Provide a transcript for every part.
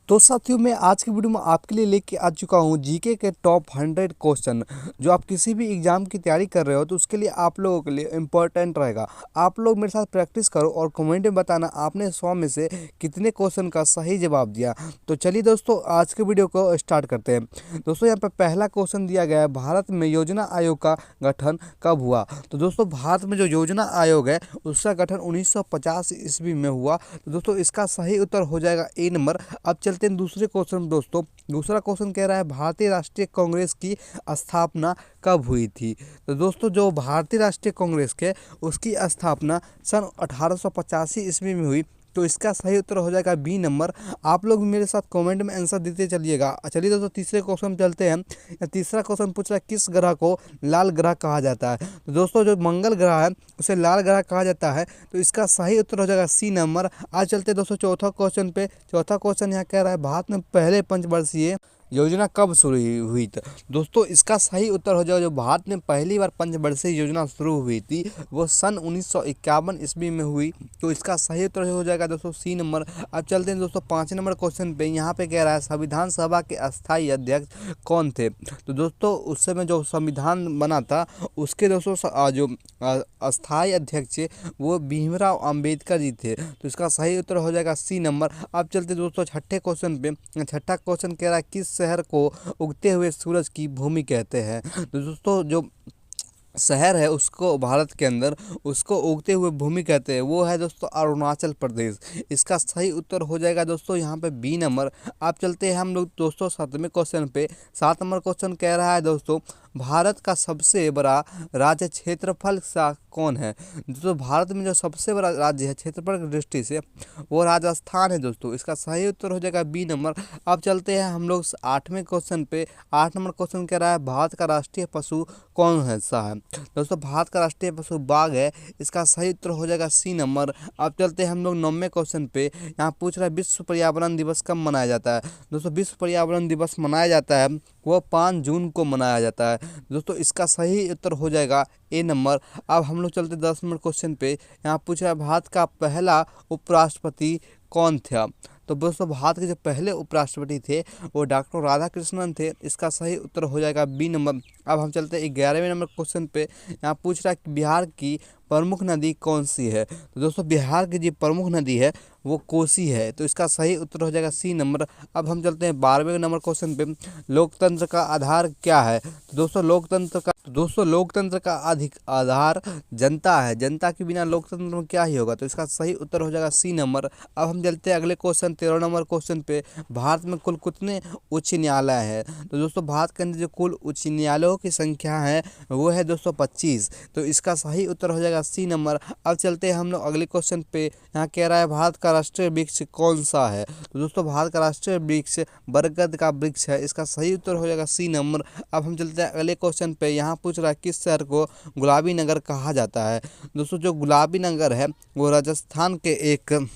तो साथियों मैं आज की वीडियो में आपके लिए लेके आ चुका हूँ जीके के टॉप 100 क्वेश्चन जो आप किसी भी एग्जाम की तैयारी कर रहे हो तो उसके लिए आप लोगों के लिए इम्पोर्टेंट रहेगा। आप लोग मेरे साथ प्रैक्टिस करो और कमेंट में बताना आपने 100 में से कितने क्वेश्चन का सही जवाब दिया। तो चलिए दोस्तों आज के वीडियो को स्टार्ट करते हैं। दोस्तों यहाँ पर पहला क्वेश्चन दिया गया है, भारत में योजना आयोग का गठन कब हुआ। तो दोस्तों भारत में जो योजना आयोग है उसका गठन 1950 ईस्वी में हुआ। तो दोस्तों इसका सही उत्तर हो जाएगा ए नंबर। अब चलते हैं दूसरे क्वेश्चन दोस्तों। दूसरा क्वेश्चन कह रहा है भारतीय राष्ट्रीय कांग्रेस की स्थापना कब हुई थी। तो दोस्तों जो भारतीय राष्ट्रीय कांग्रेस के उसकी स्थापना सन 1885 ईस्वी में हुई। तो इसका सही उत्तर हो जाएगा बी नंबर। आप लोग मेरे साथ कमेंट में आंसर देते चलिएगा। चलिए दोस्तों तीसरे क्वेश्चन चलते हैं। तीसरा क्वेश्चन पूछ रहा है किस ग्रह को लाल ग्रह कहा जाता है। तो दोस्तों जो मंगल ग्रह है उसे लाल ग्रह कहा जाता है। तो इसका सही उत्तर हो जाएगा सी नंबर। आज चलते हैं दोस्तों चौथा क्वेश्चन पे। चौथा क्वेश्चन यहाँ कह रहा है भारत में पहले पंचवर्षीय योजना कब शुरू हुई थी। दोस्तों इसका सही उत्तर हो जाएगा जो भारत में पहली बार पंचवर्षीय योजना शुरू हुई थी वो सन 1951 ईस्वी में हुई। तो इसका सही उत्तर हो जाएगा दोस्तों सी नंबर। अब चलते हैं दोस्तों 5 नंबर क्वेश्चन पे। यहाँ पे कह रहा है संविधान सभा के अस्थायी अध्यक्ष कौन थे। तो दोस्तों उस समय जो संविधान बना था उसके दोस्तों जो अस्थायी अध्यक्ष वो भीमराव अंबेडकर जी थे। तो इसका सही उत्तर हो जाएगा सी नंबर। अब चलते दोस्तों छठे क्वेश्चन पे। छठा क्वेश्चन कह रहा है किस शहर को उगते हुए सूरज की भूमि कहते हैं। तो दोस्तों जो शहर है उसको भारत के अंदर उसको उगते हुए भूमि कहते हैं वो है दोस्तों अरुणाचल प्रदेश। इसका सही उत्तर हो जाएगा दोस्तों यहाँ पे बी नंबर। आप चलते हैं हम लोग दोस्तों 7वें क्वेश्चन पे। 7 नंबर क्वेश्चन कह रहा है दोस्तों भारत का सबसे बड़ा राज्य क्षेत्रफल सा कौन है। दोस्तों भारत में जो सबसे बड़ा राज्य है क्षेत्रफल की दृष्टि से वो राजस्थान है दोस्तों। इसका सही उत्तर हो जाएगा बी नंबर। अब चलते हैं हम लोग 8वें क्वेश्चन पे। 8 नंबर क्वेश्चन कह रहा है भारत का राष्ट्रीय पशु कौन है सा है। दोस्तों भारत का राष्ट्रीय पशु बाघ है। इसका सही उत्तर हो जाएगा सी नंबर। अब चलते हैं हम लोग 9वें क्वेश्चन पे। यहाँ पूछ रहा है विश्व पर्यावरण दिवस कब मनाया जाता है। दोस्तों विश्व पर्यावरण दिवस मनाया जाता है वो 5 जून को मनाया जाता है। दोस्तों इसका सही उत्तर हो जाएगा ए नंबर। अब हम लोग चलते 10 नंबर क्वेश्चन पे। यहाँ पूछ रहा है भारत का पहला उपराष्ट्रपति कौन था। तो दोस्तों भारत के जो पहले उपराष्ट्रपति थे वो डॉक्टर राधा कृष्णन थे। इसका सही उत्तर हो जाएगा बी नंबर। अब हम चलते हैं 11वें नंबर क्वेश्चन पे। यहाँ पूछ रहा है कि बिहार की प्रमुख नदी कौन सी है। तो दोस्तों बिहार की जो प्रमुख नदी है वो कोसी है। तो इसका सही उत्तर हो जाएगा सी नंबर। अब हम चलते हैं 12वें नंबर क्वेश्चन पे। लोकतंत्र का आधार क्या है। तो दोस्तों लोकतंत्र का अधिक आधार जनता है। जनता के बिना लोकतंत्र में क्या ही होगा। तो इसका सही उत्तर हो जाएगा सी नंबर। अब हम चलते हैं अगले क्वेश्चन 13 नंबर क्वेश्चन पे। भारत में कुल कितने उच्च न्यायालय है। तो दोस्तों भारत के अंदर जो कुल उच्च न्यायालयों की संख्या है वो है 225। तो इसका सही उत्तर हो जाएगा सी नंबर। अब चलते हैं हम लोग अगले क्वेश्चन पे। यहाँ कह रहा है भारत का राष्ट्रीय वृक्ष कौन सा है। तो दोस्तों भारत का राष्ट्रीय वृक्ष बरगद का वृक्ष है। इसका सही उत्तर हो जाएगा सी नंबर। अब हम चलते हैं अगले क्वेश्चन पे। यहाँ पूछ रहा है किस शहर को गुलाबी नगर कहा जाता है। दोस्तों जो गुलाबी नगर है वो राजस्थान के एक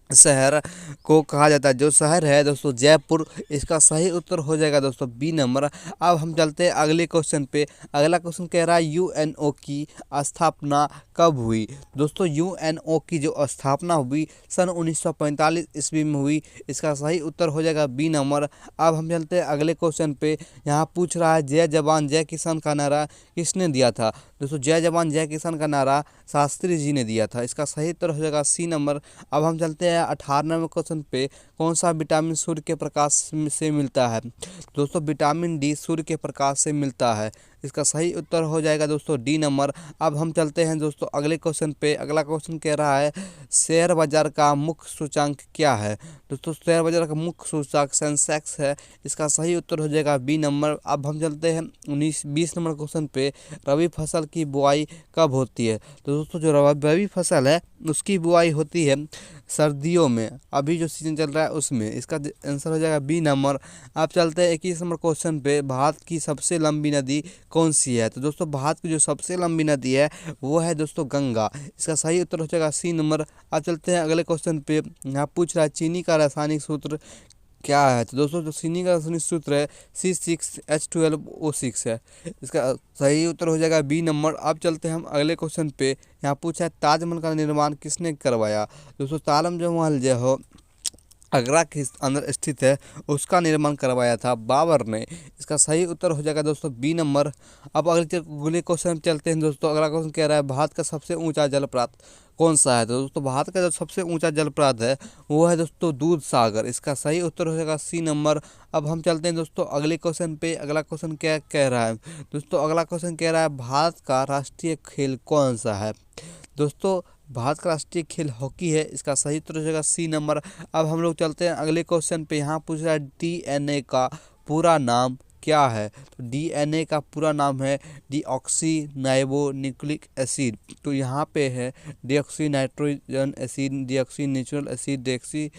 शहर को कहा जाता है। जो शहर है दोस्तों जयपुर। इसका सही उत्तर हो जाएगा दोस्तों बी नंबर। अब हम चलते हैं अगले क्वेश्चन पे। अगला क्वेश्चन कह रहा है यूएनओ की स्थापना कब हुई। दोस्तों यूएनओ की जो स्थापना हुई सन 1945 ईस्वी में हुई। इसका सही उत्तर हो जाएगा बी नंबर। अब हम चलते हैं अगले क्वेश्चन पे। यहाँ पूछ रहा है जय जवान जय किसान का नारा किसने दिया था। दोस्तों जय जवान जय किसान का नारा शास्त्री जी ने दिया था। इसका सही उत्तर हो जाएगा सी नंबर। अब हम चलते हैं 18वें क्वेश्चन पे। कौन सा विटामिन सूर्य के प्रकाश से मिलता है। दोस्तों विटामिन डी सूर्य के प्रकाश से मिलता है। इसका सही उत्तर हो जाएगा दोस्तों डी नंबर। अब हम चलते हैं दोस्तों अगले क्वेश्चन पे। अगला क्वेश्चन कह रहा है शेयर बाजार का मुख्य सूचांक क्या है। दोस्तों शेयर बाजार का मुख्य सूचांक सेंसेक्स है। इसका सही उत्तर हो जाएगा बी नंबर। अब हम चलते हैं 20 नंबर क्वेश्चन पे। रबी फसल की बुआई कब होती है। तो दोस्तों जो रबी फसल है उसकी बुआई होती है सर्दियों में। अभी जो सीजन चल रहा है उसमें। इसका आंसर हो जाएगा बी नंबर। अब चलते हैं 21 नंबर क्वेश्चन पे। भारत की सबसे लंबी नदी कौन सी है। तो दोस्तों भारत की जो सबसे लंबी नदी है वो है दोस्तों गंगा। इसका सही उत्तर हो जाएगा सी नंबर। अब चलते हैं अगले क्वेश्चन पे। यहाँ पूछ रहा है चीनी का रासायनिक सूत्र क्या है। तो दोस्तों जो चीनी का रासायनिक सूत्र है C6H12O6 है। इसका सही उत्तर हो जाएगा बी नंबर। अब चलते हैं हम अगले क्वेश्चन पे। यहाँ पूछा है ताजमहल का निर्माण किसने करवाया। दोस्तों ताजमहल जो हो आगरा के अंदर स्थित है, उसका निर्माण करवाया था बाबर ने। इसका सही उत्तर हो जाएगा दोस्तों बी नंबर। अब अगले क्वेश्चन चलते हैं दोस्तों। अगला क्वेश्चन कह रहा है भारत का सबसे ऊंचा जलप्रपात कौन सा है। तो दोस्तों भारत का जो सबसे ऊंचा जलप्रपात है वो है दोस्तों दूध सागर। इसका सही उत्तर हो जाएगा सी नंबर। अब हम चलते हैं दोस्तों अगले क्वेश्चन पे। अगला क्वेश्चन क्या कह रहा है दोस्तों। अगला क्वेश्चन कह रहा है भारत का राष्ट्रीय खेल कौन सा है। दोस्तों भारत का राष्ट्रीय खेल हॉकी है। इसका सही उत्तर हो जाएगा सी नंबर। अब हम लोग चलते हैं अगले क्वेश्चन पे। यहाँ पूछ रहा है डीएनए का पूरा नाम क्या है। तो डीएनए का पूरा नाम है डीऑक्सी नाइट्रो न्यूक्लिक एसिड। तो यहाँ पे है deoxy nitrogen acid, deoxy natural acid, deoxy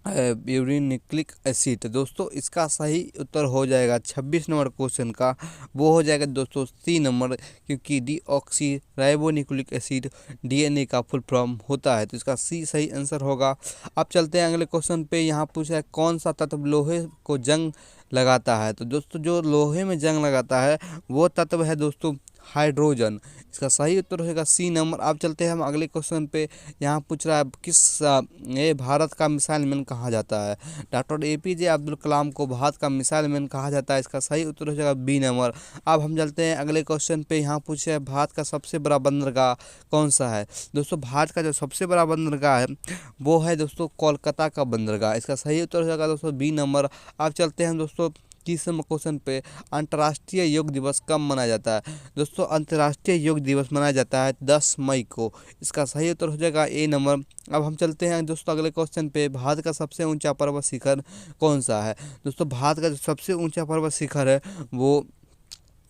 urine nucleic acid. तो दोस्तों इसका सही उत्तर हो जाएगा 26 नंबर क्वेश्चन का, वो हो जाएगा दोस्तों सी नंबर, क्योंकि deoxy ribo nucleic acid DNA का फुल फॉर्म होता है। तो इसका सी सही आंसर होगा। अब चलते हैं अगले क्वेश्चन पे। यहाँ पूछा है कौन सा तत्व लोहे को जंग लगाता है। तो दोस्तों जो लोहे में जंग लगाता है वो तत्व है दोस्तों हाइड्रोजन। इसका सही उत्तर होगा सी नंबर। अब चलते हैं हम अगले क्वेश्चन पे। यहाँ पूछ रहा है ये भारत का मिसाइल मैन कहा जाता है। डॉक्टर एपीजे अब्दुल कलाम को भारत का मिसाइल मैन कहा जाता है। इसका सही उत्तर हो जाएगा बी नंबर। अब हम चलते हैं अगले क्वेश्चन पे। यहाँ पूछे है भारत का सबसे बड़ा बंदरगाह कौन सा है। दोस्तों भारत का जो सबसे बड़ा बंदरगाह है वो है दोस्तों कोलकाता का बंदरगाह। इसका सही उत्तर हो जाएगा दोस्तों बी नंबर। अब चलते हैं दोस्तों 30वें क्वेश्चन पे। अंतर्राष्ट्रीय योग दिवस कब मनाया जाता है। दोस्तों अंतर्राष्ट्रीय योग दिवस मनाया जाता है 10 मई को। इसका सही उत्तर हो जाएगा ए नंबर। अब हम चलते हैं दोस्तों अगले क्वेश्चन पे। भारत का सबसे ऊंचा पर्वत शिखर कौन सा है। दोस्तों भारत का जो सबसे ऊंचा पर्वत शिखर है वो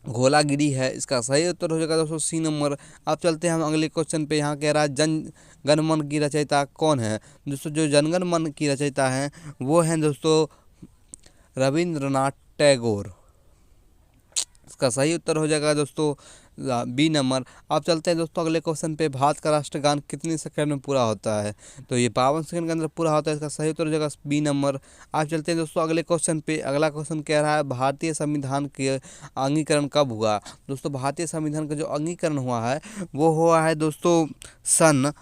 धौलागिरी है। इसका सही उत्तर हो जाएगा दोस्तों सी नंबर। अब चलते हैं हम अगले क्वेश्चन पे। यहाँ कह रहा है जन गण मन की रचयिता कौन है। दोस्तों जो जनगण मन की रचयिता हैं वो हैं दोस्तों रविंद्रनाथ टैगोर। इसका सही उत्तर हो जाएगा दोस्तों बी नंबर। अब चलते हैं दोस्तों अगले क्वेश्चन पे। भारत का राष्ट्रगान कितने सेकंड में पूरा होता है। तो ये 52 सेकंड के अंदर पूरा होता है। इसका सही उत्तर हो जाएगा बी नंबर। अब चलते हैं दोस्तों अगले क्वेश्चन पे। अगला क्वेश्चन कह रहा है भारतीय संविधान के अंगीकरण कब हुआ। दोस्तों भारतीय संविधान का जो अंगीकरण हुआ है वो हुआ है दोस्तों सन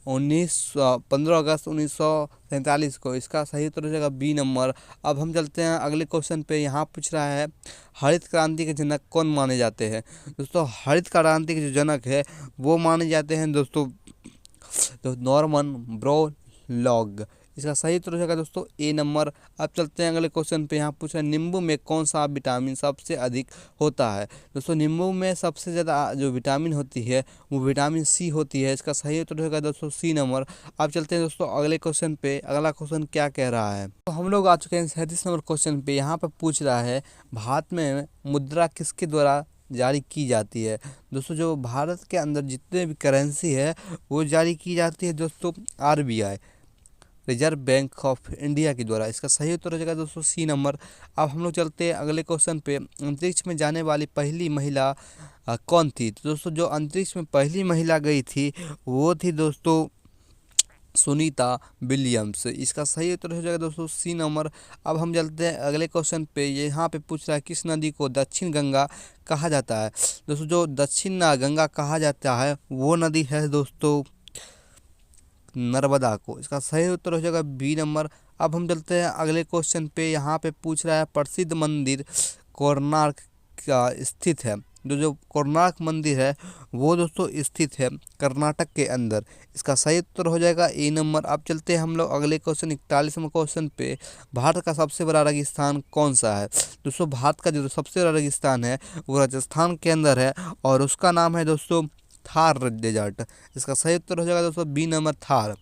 15 अगस्त 1947 को। इसका सही उत्तर हो जाएगा बी नंबर। अब हम चलते हैं अगले क्वेश्चन पे। यहाँ पूछ रहा है हरित क्रांति के जनक कौन माने जाते हैं। दोस्तों हरित क्रांति के जो जनक है वो माने जाते हैं दोस्तों तो नॉर्मन बोरलॉग। इसका सही उत्तर हो जाएगा दोस्तों ए नंबर। अब चलते हैं अगले क्वेश्चन पे। यहाँ पूछ रहा है नींबू में कौन सा विटामिन सबसे अधिक होता है। दोस्तों नींबू में सबसे ज़्यादा जो विटामिन होती है वो विटामिन सी होती है। इसका सही उत्तर होगा दोस्तों सी नंबर। अब चलते हैं दोस्तों अगले क्वेश्चन पे। अगला क्वेश्चन क्या कह रहा है। तो हम लोग आ चुके हैं 37 नंबर क्वेश्चन पे। यहाँ पर पूछ रहा है भारत में मुद्रा किसके द्वारा जारी की जाती है। दोस्तों जो भारत के अंदर जितने भी करेंसी है वो जारी की जाती है दोस्तों RBI reserve bank of India के द्वारा। इसका सही उत्तर हो जाएगा दोस्तों सी नंबर। अब हम लोग चलते हैं अगले क्वेश्चन पे। अंतरिक्ष में जाने वाली पहली महिला कौन थी। तो दोस्तों जो अंतरिक्ष में पहली महिला गई थी वो थी दोस्तों सुनीता विलियम्स। इसका सही उत्तर हो जाएगा दोस्तों सी नंबर। अब हम चलते हैं अगले क्वेश्चन पे। यहाँ पे पूछ रहा है किस नदी को दक्षिण गंगा कहा जाता है। दोस्तों जो दक्षिण गंगा कहा जाता है वो नदी है दोस्तों नर्मदा को। इसका सही उत्तर हो जाएगा बी नंबर। अब हम चलते हैं अगले क्वेश्चन पे। यहाँ पे पूछ रहा है प्रसिद्ध मंदिर कोणार्क का स्थित है। जो कोणार्क मंदिर है वो दोस्तों स्थित है कर्नाटक के अंदर। इसका सही उत्तर हो जाएगा ए नंबर। अब चलते हैं हम लोग अगले क्वेश्चन 41वें क्वेश्चन पे। भारत का सबसे बड़ा रेगिस्तान कौन सा है। दोस्तों भारत का जो सबसे बड़ा रेगिस्तान है वो राजस्थान के अंदर है और उसका नाम है दोस्तों थार डेजर्ट। इसका सही उत्तर हो जाएगा दोस्तों बी नंबर थार।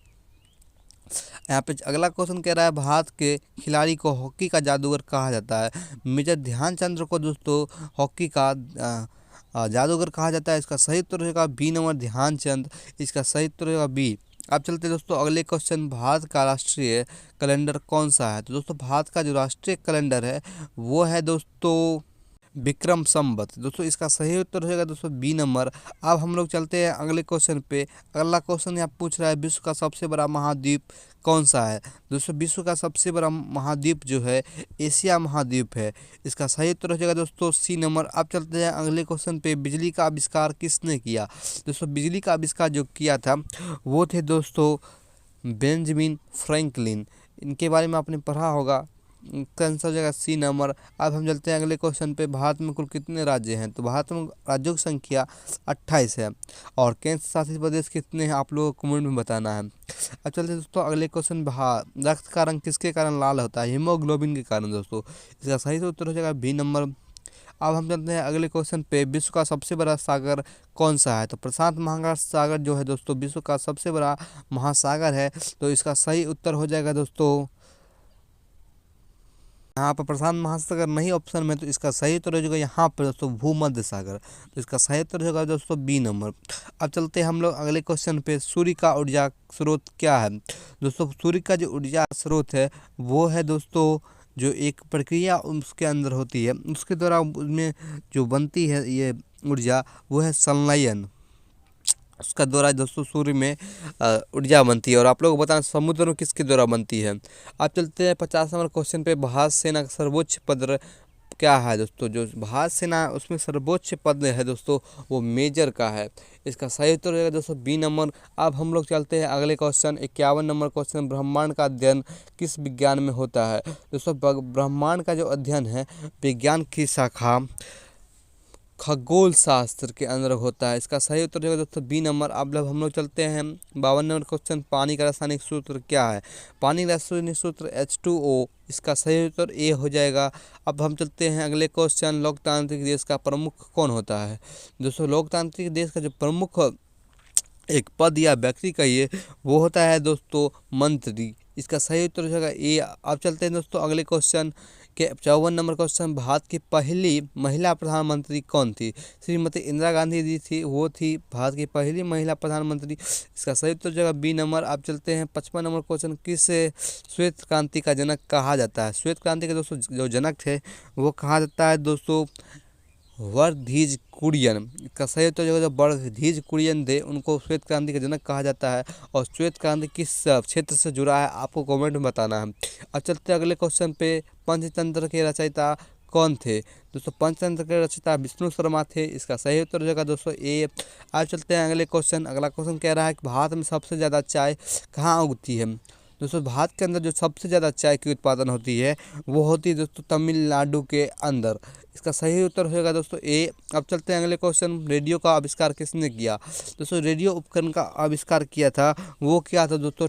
यहाँ पे अगला क्वेश्चन कह रहा है भारत के खिलाड़ी को हॉकी का जादूगर कहा जाता है। मेजर ध्यानचंद्र को दोस्तों हॉकी का जादूगर कहा जाता है। इसका सही उत्तर हो जाएगा बी नंबर ध्यानचंद। इसका सही उत्तर होगा बी। अब चलते दोस्तों अगले क्वेश्चन। भारत का राष्ट्रीय कैलेंडर कौन सा है। तो दोस्तों भारत का जो राष्ट्रीय कैलेंडर है वो है दोस्तों विक्रम संवत। दोस्तों इसका सही उत्तर हो जाएगा दोस्तों बी नंबर। अब हम लोग चलते हैं अगले क्वेश्चन पे। अगला क्वेश्चन यहाँ पूछ रहा है विश्व का सबसे बड़ा महाद्वीप कौन सा है। दोस्तों विश्व का सबसे बड़ा महाद्वीप जो है एशिया महाद्वीप है। इसका सही उत्तर हो जाएगा दोस्तों सी नंबर। अब चलते हैं अगले क्वेश्चन पे। बिजली का आविष्कार किसने किया। दोस्तों बिजली का आविष्कार जो किया था वो थे दोस्तों बेंजामिन फ्रैंकलिन, इनके बारे में आपने पढ़ा होगा। इसका आंसर हो जाएगा सी नंबर। अब हम चलते हैं अगले क्वेश्चन पे। भारत में कुल कितने राज्य हैं? तो भारत में राज्यों की संख्या 28 है। और केंद्र शासित प्रदेश कितने हैं आप लोगों को कमेंट में बताना है। अब चलते हैं दोस्तों अगले क्वेश्चन। रक्त का रंग किसके कारण लाल होता है? हीमोग्लोबिन के कारण दोस्तों। इसका सही उत्तर हो जाएगा बी नंबर। अब हम चलते हैं अगले क्वेश्चन पे। विश्व का सबसे बड़ा सागर कौन सा है? तो प्रशांत महासागर जो है दोस्तों विश्व का सबसे बड़ा महासागर है। तो इसका सही उत्तर हो जाएगा दोस्तों, यहाँ पर प्रशांत महासागर नहीं ऑप्शन में, तो इसका सही उत्तर हो जाएगा यहाँ पर दोस्तों भूमध्य सागर। तो इसका सही उत्तर हो जाएगा दोस्तों बी नंबर। अब चलते हैं हम लोग अगले क्वेश्चन पे। सूर्य का ऊर्जा स्रोत क्या है? दोस्तों सूर्य का जो ऊर्जा स्रोत है वो है दोस्तों, जो एक प्रक्रिया उसके अंदर होती है उसके द्वारा उसमें जो बनती है ये ऊर्जा, वो है संलयन। उसका द्वारा दोस्तों सूर्य में ऊर्जा बनती है। और आप लोग बताना समुद्र में किसके द्वारा बनती है। आप चलते हैं 50 नंबर क्वेश्चन पे। भारत सेना का सर्वोच्च पद क्या है दोस्तों? जो भारत सेना है उसमें सर्वोच्च पद है दोस्तों वो मेजर का है। इसका सही उत्तर रहेगा दोस्तों बी नंबर। अब हम लोग चलते हैं अगले क्वेश्चन 51 नंबर क्वेश्चन। ब्रह्मांड का अध्ययन किस विज्ञान में होता है? दोस्तों ब्रह्मांड का जो अध्ययन है विज्ञान की शाखा खगोल शास्त्र के अंदर होता है। इसका सही उत्तर होगा दोस्तों बी नंबर। अब हम लोग चलते हैं 52 नंबर क्वेश्चन। पानी का रासायनिक सूत्र क्या है? पानी का रासायनिक सूत्र H2O। इसका सही उत्तर ए हो जाएगा। अब हम चलते हैं अगले क्वेश्चन। लोकतांत्रिक देश का प्रमुख कौन होता है? दोस्तों लोकतांत्रिक देश का जो प्रमुख एक पद या व्यक्ति कहिए वो होता है दोस्तों मंत्री। इसका सही उत्तर हो जाएगा ए। अब चलते हैं दोस्तों अगले क्वेश्चन के 54 नंबर क्वेश्चन। भारत की पहली महिला प्रधानमंत्री कौन थी? श्रीमती इंदिरा गांधी जी थी, वो थी भारत की पहली महिला प्रधानमंत्री। इसका सही उत्तर हो जाएगा बी नंबर। अब चलते हैं 55 नंबर क्वेश्चन। किस श्वेत क्रांति का जनक कहा जाता है? श्वेत क्रांति के दोस्तों जो जनक थे वो कहा जाता है दोस्तों वर्धीज कुरियन। इसका सही उत्तर जो वर्धीज कुरियन थे उनको श्वेत क्रांति का जनक कहा जाता है। और श्वेत क्रांति किस क्षेत्र से जुड़ा है आपको कमेंट में बताना है। अब चलते हैं अगले क्वेश्चन पे। पंचतंत्र के रचयिता कौन थे? दोस्तों पंचतंत्र के रचयिता विष्णु शर्मा थे। इसका सही उत्तर हो जाएगा दोस्तों ए। आज चलते हैं अगले क्वेश्चन। अगला क्वेश्चन कह रहा है कि भारत में सबसे ज़्यादा चाय कहाँ उगती है? दोस्तों भारत के अंदर जो सबसे ज़्यादा चाय की उत्पादन होती है वो होती है दोस्तों तमिलनाडु के अंदर। इसका सही उत्तर होगा दोस्तों ए। अब चलते हैं अगले क्वेश्चन। रेडियो का आविष्कार किसने किया? दोस्तों रेडियो उपकरण का आविष्कार किया था वो क्या था दोस्तों?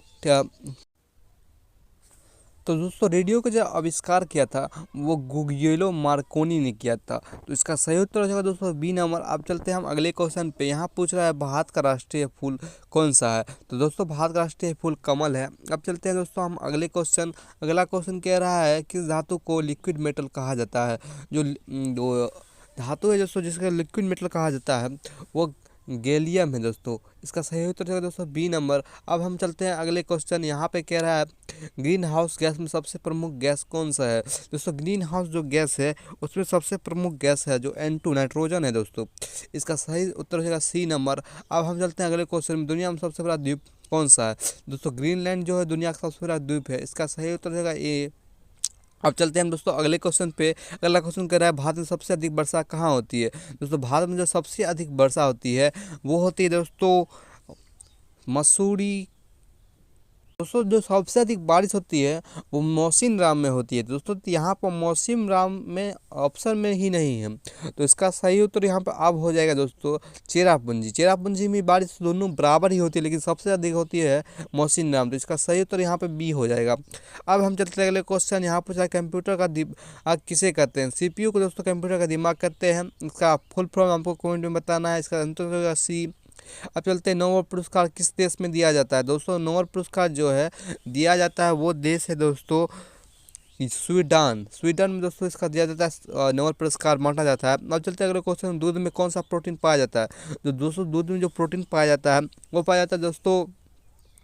तो दोस्तों रेडियो का जो आविष्कार किया था वो गुगियोलो मार्कोनी ने किया था। तो इसका सही उत्तर हो जाएगा दोस्तों बी नंबर। अब चलते हैं हम अगले क्वेश्चन पे। यहाँ पूछ रहा है भारत का राष्ट्रीय फूल कौन सा है? तो दोस्तों भारत का राष्ट्रीय फूल कमल है। अब चलते हैं दोस्तों हम अगले क्वेश्चन। अगला क्वेश्चन कह रहा है किस धातु को लिक्विड मेटल कहा जाता है? जो धातु है दोस्तों जिसका लिक्विड मेटल कहा जाता है वो गैलियम है दोस्तों। इसका सही उत्तर है दोस्तों बी नंबर। अब हम चलते हैं अगले क्वेश्चन। यहाँ पे कह रहा है ग्रीन हाउस गैस में सबसे प्रमुख गैस कौन सा है? दोस्तों ग्रीन हाउस जो गैस है उसमें सबसे प्रमुख गैस है जो N2 नाइट्रोजन है दोस्तों। इसका सही उत्तर हो जाएगा सी नंबर। अब हम चलते हैं अगले क्वेश्चन में। दुनिया में सबसे बड़ा द्वीप कौन सा है? दोस्तों ग्रीनलैंड जो है दुनिया का सबसे बड़ा द्वीप है। इसका सही उत्तर हो जाएगा ए। अब चलते हैं हम दोस्तों अगले क्वेश्चन पे। अगला क्वेश्चन कह रहा है भारत में सबसे अधिक वर्षा कहाँ होती है? दोस्तों भारत में जो सबसे अधिक वर्षा होती है वो होती है दोस्तों मसूरी। दोस्तों जो सबसे अधिक बारिश होती है वो मौसिन राम में होती है दोस्तों। तो यहाँ पर मौसिम राम में ऑप्शन में ही नहीं है। तो इसका सही उत्तर यहाँ पर अब हो जाएगा दोस्तों चेरापूंजी। चेरापूंजी में बारिश दोनों बराबर ही होती है लेकिन सबसे अधिक होती है मौसिन राम। तो इसका सही उत्तर यहाँ पे बी हो जाएगा। अब हम चलते हैं अगले क्वेश्चन। यहाँ पूछा है कंप्यूटर का दिमाग किसे कहते हैं? CPU को दोस्तों कंप्यूटर का दिमाग कहते हैं। इसका फुल फॉर्म आपको कमेंट में बताना है। इसका आंसर होगा सी। अब चलते हैं नोबेल पुरस्कार किस देश में दिया जाता है? दोस्तों नोबेल पुरस्कार जो है दिया जाता है वो देश है दोस्तों स्वीडन। स्वीडन में दोस्तों इसका दिया जाता है नोबेल पुरस्कार बांटा जाता है। अब चलते हैं अगले क्वेश्चन। दूध में कौन सा प्रोटीन पाया जाता है? तो दोस्तों दूध में जो प्रोटीन पाया जाता है वो पाया जाता है दोस्तों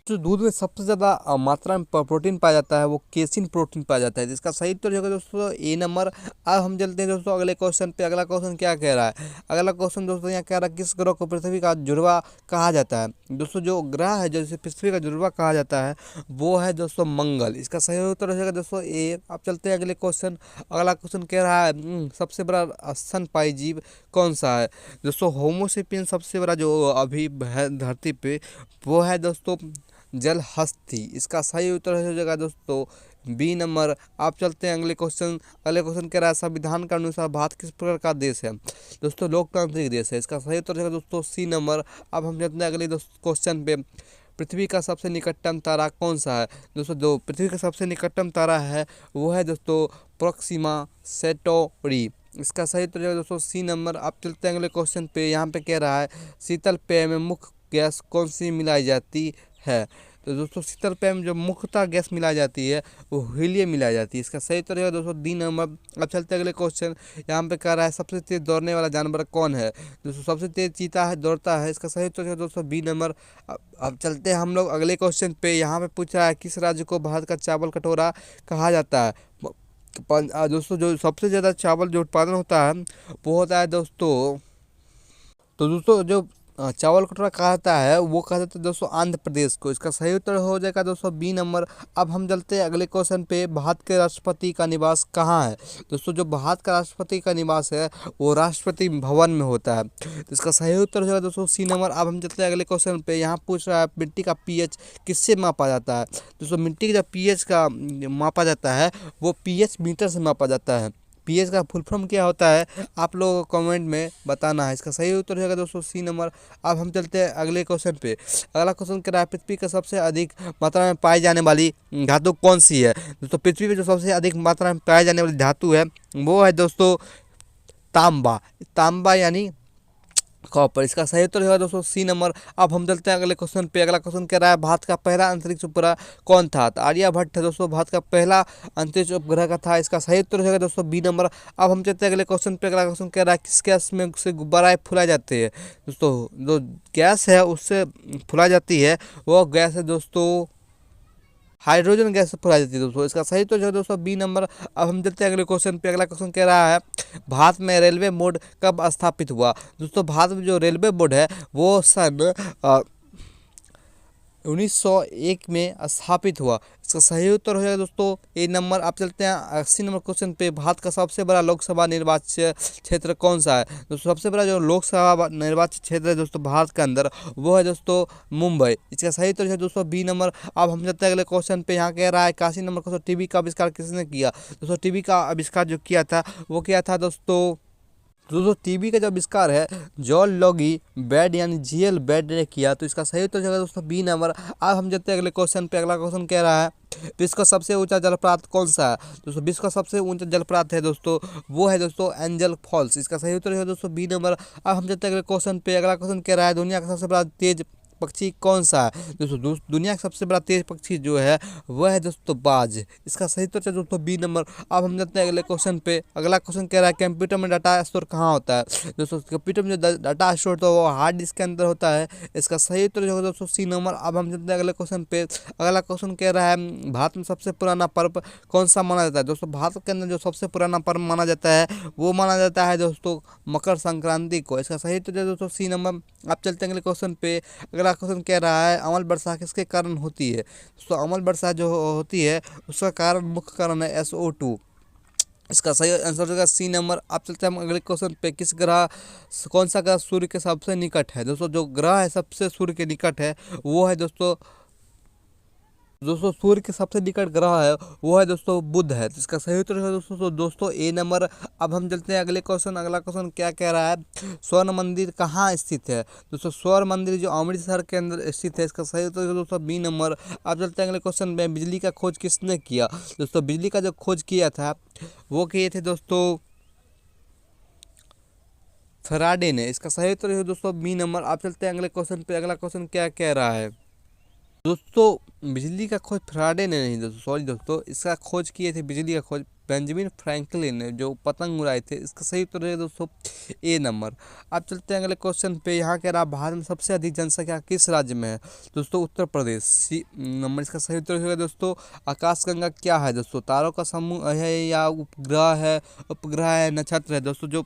जो दूध में सबसे ज़्यादा मात्रा में प्रोटीन पाया जाता है वो केसिन प्रोटीन पाया जाता है। जिसका सही उत्तर होगा दोस्तों ए नंबर। अब हम चलते हैं दोस्तों अगले क्वेश्चन पे। अगला क्वेश्चन क्या कह रहा है? अगला क्वेश्चन दोस्तों यहाँ कह रहा है किस ग्रह को पृथ्वी का जुड़वा कहा जाता है? दोस्तों जो ग्रह है जैसे पृथ्वी का जुड़वा कहा जाता है वो है दोस्तों मंगल। इसका सही उत्तर हो जाएगा दोस्तों ए। अब चलते हैं अगले क्वेश्चन। अगला क्वेश्चन कह रहा है सबसे बड़ा स्तनपायी जीव कौन सा है? दोस्तों होमोसेपियन सबसे बड़ा जो अभी है धरती पे वो है दोस्तों जलहस्ती। इसका सही उत्तर हो जाएगा दोस्तों बी नंबर। आप चलते हैं अगले क्वेश्चन। अगले क्वेश्चन कह रहा है संविधान के अनुसार भारत किस प्रकार का देश है? दोस्तों लोकतांत्रिक देश है। इसका सही उत्तर हो जाएगा दोस्तों सी नंबर। अब हम चलते हैं अगले क्वेश्चन पे। पृथ्वी का सबसे निकटतम तारा कौन सा है? दोस्तों जो पृथ्वी का सबसे निकटतम तारा है वो है दोस्तों प्रोक्सिमा सेंटोरी। इसका सही उत्तर है दोस्तों सी नंबर। आप चलते हैं अगले क्वेश्चन पे। यहाँ पे कह रहा है शीतल पेय में मुख्य गैस कौन सी मिलाई जाती है? तो दोस्तों शीतल पेय में जो मुख्यतः गैस मिलाई जाती है वो हीलियम मिलाई जाती है। इसका सही उत्तर है दोस्तों डी नंबर। अब चलते हैं अगले क्वेश्चन। यहाँ पे कह रहा है सबसे तेज दौड़ने वाला जानवर कौन है? दोस्तों सबसे तेज चीता है, दौड़ता है। इसका सही उत्तर है दोस्तों बी नंबर। अब चलते हैं हम लोग अगले क्वेश्चन पे। यहाँ पे पूछ रहा है किस राज्य को भारत का चावल कटोरा कहा जाता है? दोस्तों जो सबसे ज़्यादा चावल जो उत्पादन होता है वो होता है दोस्तों, तो दोस्तों जो चावल कटोरा कहा जाता है वो कहा जाता है दोस्तों आंध्र प्रदेश को। इसका सही उत्तर हो जाएगा दोस्तों बी नंबर। अब हम चलते हैं अगले क्वेश्चन पे। भारत के राष्ट्रपति का निवास कहाँ है? दोस्तों जो भारत का राष्ट्रपति का निवास है वो राष्ट्रपति भवन में होता है। तो इसका सही उत्तर हो जाएगा दोस्तों सी नंबर। अब हम चलते हैं अगले क्वेश्चन पे। यहाँ पूछ रहा है मिट्टी का पीएच किससे मापा जाता है? दोस्तों मिट्टी का पीएच का मापा जाता है वो पीएच मीटर से मापा जाता है। पीएच का फुल फॉर्म क्या होता है आप लोगों को कमेंट में बताना है। इसका सही उत्तर होगा दोस्तों सी नंबर। अब हम चलते हैं अगले क्वेश्चन पे। अगला क्वेश्चन कह रहा है पृथ्वी का सबसे अधिक मात्रा में पाई जाने वाली धातु कौन सी है? दोस्तों पृथ्वी पे जो सबसे अधिक मात्रा में पाई जाने वाली धातु है वो है दोस्तों तांबा। तांबा यानी कॉपर। इसका सही उत्तर होगा दोस्तों सी नंबर। अब हम चलते हैं अगले क्वेश्चन पे। अगला क्वेश्चन कह रहा है भारत का पहला अंतरिक्ष उपग्रह कौन था? तो आर्यभट्ट है दोस्तों भारत का पहला अंतरिक्ष उपग्रह का था। इसका सही उत्तर होगा दोस्तों बी नंबर। अब हम चलते हैं अगले क्वेश्चन पे। अगला क्वेश्चन कह रहा है किस गैस में से गुब्बारा फुलाए जाते हैं? दोस्तों जो गैस है उससे फुलाई जाती है वो गैस है दोस्तों हाइड्रोजन गैस से फुलाई जाती है दोस्तों। इसका सही तो जो है दोस्तों बी नंबर। अब हम चलते हैं अगले क्वेश्चन पे। अगला क्वेश्चन कह रहा है भारत में रेलवे बोर्ड कब स्थापित हुआ? दोस्तों भारत में जो रेलवे बोर्ड है वो सन 1901 में स्थापित हुआ। इसका सही उत्तर हो जाएगा दोस्तों ए नंबर। आप चलते हैं 80 नंबर क्वेश्चन पे। भारत का सबसे बड़ा लोकसभा निर्वाचन क्षेत्र कौन सा है? दोस्तों सबसे बड़ा जो लोकसभा निर्वाचन क्षेत्र है दोस्तों भारत के अंदर वो है दोस्तों मुंबई। इसका सही उत्तर है दोस्तों बी नंबर। अब हम चलते हैं अगले क्वेश्चन पे। यहाँ कह रहा है 81 नंबर क्वेश्चन टीवी का आविष्कार किसने किया? दोस्तों टीवी का आविष्कार जो किया था वो किया था दोस्तों टीवी का जो आविष्कार है जॉन लॉगी बेड यानी जीएल बेड ने किया। तो इसका सही उत्तर हो जाएगा दोस्तों बी नंबर। अब हम चलते हैं अगले क्वेश्चन पे। अगला क्वेश्चन कह रहा है विश्व का सबसे ऊंचा जलप्रपात कौन सा है? दोस्तों विश्व का सबसे ऊंचा जलप्रपात है दोस्तों वो है दोस्तों एंजल फॉल्स। इसका सही उत्तर है दोस्तों बी नंबर। अब हम चलते हैं अगले क्वेश्चन पे। अगला क्वेश्चन कह रहा है दुनिया का सबसे बड़ा तेज पक्षी कौन सा है? दोस्तों दुनिया का सबसे बड़ा तेज पक्षी जो है वह है दोस्तों बाज। इसका सही उत्तर है दोस्तों बी नंबर। अब हम जाते हैं अगले क्वेश्चन पे। अगला क्वेश्चन कह रहा है कंप्यूटर में डाटा स्टोर कहाँ होता है? दोस्तों कंप्यूटर में जो डाटा स्टोर होता है वो हार्ड डिस्क के अंदर होता है। इसका सही उत्तर जो है दोस्तों सी नंबर। अब हम चलते हैं अगले क्वेश्चन पे। अगला क्वेश्चन कह रहा है भारत में सबसे पुराना पर्व कौन सा माना जाता है? दोस्तों भारत के अंदर जो सबसे पुराना पर्व माना जाता है वो माना जाता है दोस्तों मकर संक्रांति को। इसका सही उत्तर है दोस्तों सी नंबर। आप चलते हैं अगले क्वेश्चन पे। अगला क्वेश्चन कह रहा है अमल वर्षा किसके कारण होती है? तो अमल वर्षा जो होती है उसका कारण मुख्य कारण है SO2। इसका सही आंसर होगा सी नंबर। आप चलते हैं हम अगले क्वेश्चन पे। किस ग्रह कौन सा ग्रह सूर्य के सबसे निकट है? दोस्तों जो ग्रह है सबसे सूर्य के निकट है वो है दोस्तों सूर्य के सबसे निकट ग्रह है वो है दोस्तों बुध है। तो इसका सही उत्तर है दोस्तों ए नंबर। अब हम चलते हैं अगले क्वेश्चन। अगला क्वेश्चन क्या कह रहा है स्वर्ण मंदिर कहाँ स्थित है? दोस्तों स्वर्ण मंदिर जो अमृतसर के अंदर स्थित है। इसका सही उत्तर है दोस्तों बी नंबर। अब चलते हैं अगले क्वेश्चन में। बिजली का खोज किसने किया? दोस्तों बिजली का जो खोज किया था वो किए थे दोस्तों फैराडे ने। इसका सही उत्तर है दोस्तों बी नंबर। आप चलते हैं अगले क्वेश्चन पे। अगला क्वेश्चन क्या कह रहा है दोस्तों बिजली का खोज फैराडे ने नहीं दोस्तों, सॉरी दोस्तों, इसका खोज किए थे बिजली का खोज बेंजामिन फ्रैंकलिन ने जो पतंग उड़ाए थे। इसका सही उत्तर है दोस्तों ए नंबर। अब चलते हैं अगले क्वेश्चन पे। यहाँ कह रहा भारत में सबसे अधिक जनसंख्या किस राज्य में है? दोस्तों उत्तर प्रदेश। सी नंबर। इसका सही उत्तर होगा दोस्तों आकाशगंगा क्या है? दोस्तों तारों का समूह है या उपग्रह है, नक्षत्र है? दोस्तों जो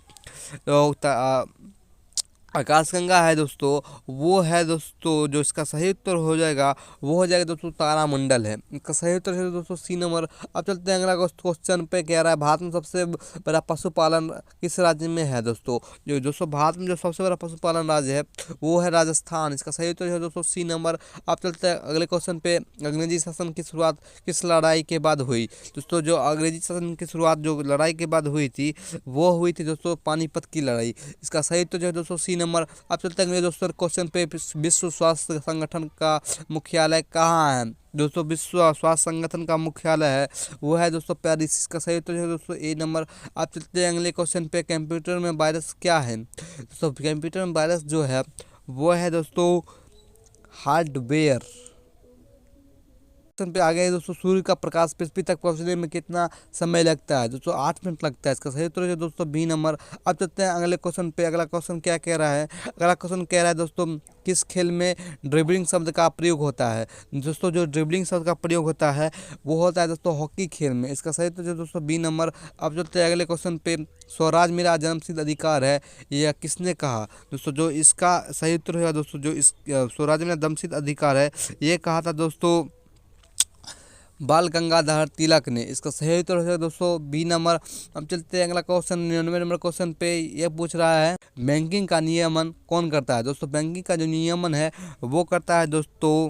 आकाशगंगा है दोस्तों, वो है दोस्तों, जो इसका सही उत्तर हो जाएगा वो हो जाएगा दोस्तों तारामंडल है। इसका सही उत्तर है दोस्तों सी नंबर। अब चलते हैं अगला क्वेश्चन पे। कह रहा है भारत में सबसे बड़ा पशुपालन किस राज्य में है दोस्तों। जो दोस्तों भारत में जो सबसे बड़ा पशुपालन राज्य है वो है राजस्थान। इसका सही उत्तर है दोस्तों सी नंबर। अब चलते हैं अगले क्वेश्चन पे। अंग्रेजी शासन की शुरुआत किस लड़ाई के बाद हुई दोस्तों। जो अंग्रेजी शासन की शुरुआत जो लड़ाई के बाद हुई थी वो हुई थी दोस्तों पानीपत की लड़ाई। इसका सही उत्तर जो है दोस्तों सी नंबर। अब चलते हैं अगले दोस्तों क्वेश्चन पे। विश्व स्वास्थ्य संगठन का मुख्यालय कहाँ है दोस्तों। विश्व स्वास्थ्य संगठन का मुख्यालय है वो है दोस्तों पेरिस। इसका सही उत्तर है दोस्तों ए नंबर। अब चलते हैं अगले क्वेश्चन पे। कंप्यूटर में वायरस क्या है दोस्तों। कंप्यूटर में वायरस जो है वो है दोस्तों हार्डवेयर। पे आ गए दोस्तों। सूर्य का प्रकाश पृथ्वी तक पहुंचने में कितना समय लगता है दोस्तों। 8 मिनट लगता है। इसका सही उत्तर है दोस्तों बी नंबर। अब चलते हैं अगले क्वेश्चन पे। अगला क्वेश्चन क्या कह रहा है। अगला क्वेश्चन कह रहा है दोस्तों किस खेल में ड्रिबलिंग शब्द का प्रयोग होता है दोस्तों। जो ड्रिबलिंग शब्द का प्रयोग होता है वो होता है दोस्तों हॉकी खेल में। इसका सही उत्तर है दोस्तों बी नंबर। अब चलते हैं अगले क्वेश्चन पे। स्वराज मेरा जन्मसिद्ध अधिकार है यह किसने कहा दोस्तों। जो इसका सही उत्तर है दोस्तों जो इस स्वराज मेरा जन्मसिद्ध अधिकार है ये कहा था दोस्तों बाल गंगाधर तिलक ने। इसका सही उत्तर है दोस्तों बी नंबर। अब चलते हैं अगला क्वेश्चन 99 नंबर क्वेश्चन पे। ये पूछ रहा है बैंकिंग का नियमन कौन करता है दोस्तों। बैंकिंग का जो नियमन है वो करता है दोस्तों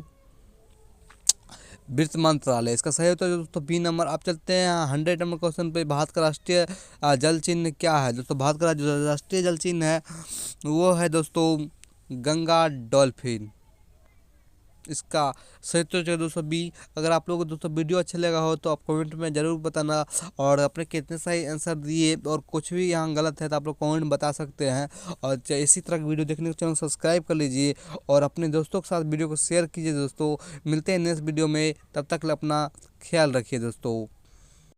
वित्त मंत्रालय। इसका सही उत्तर है दोस्तों बी नंबर। अब चलते हैं 100 नंबर क्वेश्चन पे। भारत का राष्ट्रीय जल चिन्ह क्या है दोस्तों। भारत का जो राष्ट्रीय जल चिन्ह है वो है दोस्तों गंगा डॉल्फिन। इसका सही उत्तर है दोस्तों बी। अगर आप लोगों को दोस्तों वीडियो अच्छा लगा हो तो आप कमेंट में ज़रूर बताना, और अपने कितने सही आंसर दिए और कुछ भी यहाँ गलत है तो आप लोग कमेंट में बता सकते हैं। और इसी तरह की वीडियो देखने के चैनल सब्सक्राइब कर लीजिए और अपने दोस्तों के साथ वीडियो को शेयर कीजिए दोस्तों। मिलते हैं नेक्स्ट वीडियो में, तब तक अपना ख्याल रखिए दोस्तों।